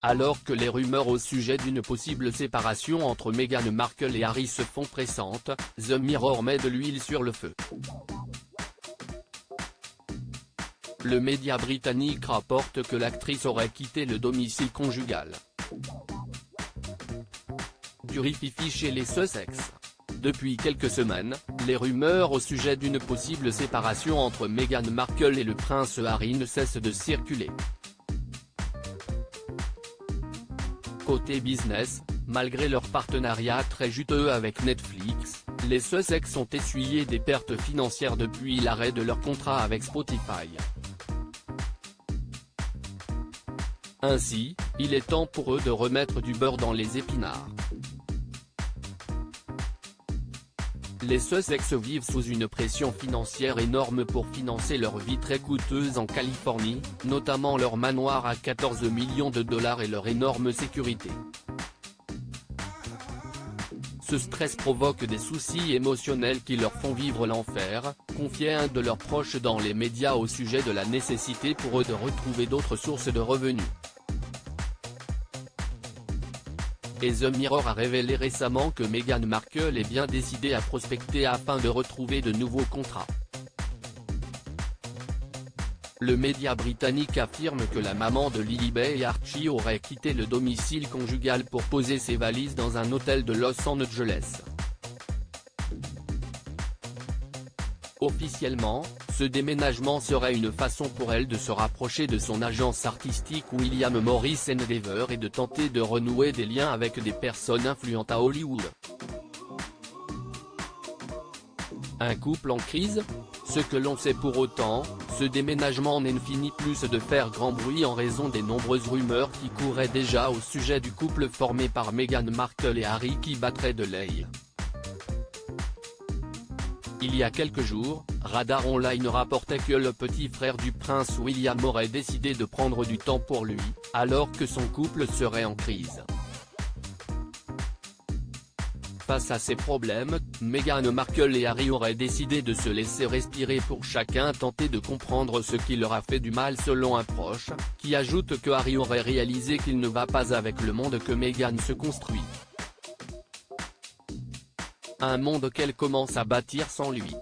Alors que les rumeurs au sujet d'une possible séparation entre Meghan Markle et Harry se font pressantes, The Mirror met de l'huile sur le feu. Le média britannique rapporte que l'actrice aurait quitté le domicile conjugal du rififi chez les Sussex. Depuis quelques semaines, les rumeurs au sujet d'une possible séparation entre Meghan Markle et le prince Harry ne cessent de circuler. Côté business, malgré leur partenariat très juteux avec Netflix, les Sussex ont essuyé des pertes financières depuis l'arrêt de leur contrat avec Spotify. Ainsi, il est temps pour eux de remettre du beurre dans les épinards. Les Sussex vivent sous une pression financière énorme pour financer leur vie très coûteuse en Californie, notamment leur manoir à 14 millions de dollars et leur énorme sécurité. Ce stress provoque des soucis émotionnels qui leur font vivre l'enfer, confiait un de leurs proches dans les médias au sujet de la nécessité pour eux de retrouver d'autres sources de revenus. Et The Mirror a révélé récemment que Meghan Markle est bien décidée à prospecter afin de retrouver de nouveaux contrats. Le média britannique affirme que la maman de Lilibet et Archie aurait quitté le domicile conjugal pour poser ses valises dans un hôtel de Los Angeles. Officiellement, ce déménagement serait une façon pour elle de se rapprocher de son agence artistique William Morris Endeavour et de tenter de renouer des liens avec des personnes influentes à Hollywood. Un couple en crise? Ce que l'on sait pour autant, ce déménagement ne finit plus de faire grand bruit en raison des nombreuses rumeurs qui couraient déjà au sujet du couple formé par Meghan Markle et Harry qui battrait de l'aile. Il y a quelques jours, Radar Online rapportait que le petit frère du prince William aurait décidé de prendre du temps pour lui, alors que son couple serait en crise. Face à ces problèmes, Meghan Markle et Harry auraient décidé de se laisser respirer pour chacun tenter de comprendre ce qui leur a fait du mal selon un proche, qui ajoute que Harry aurait réalisé qu'il ne va pas avec le monde que Meghan se construit. Un monde qu'elle commence à bâtir sans lui.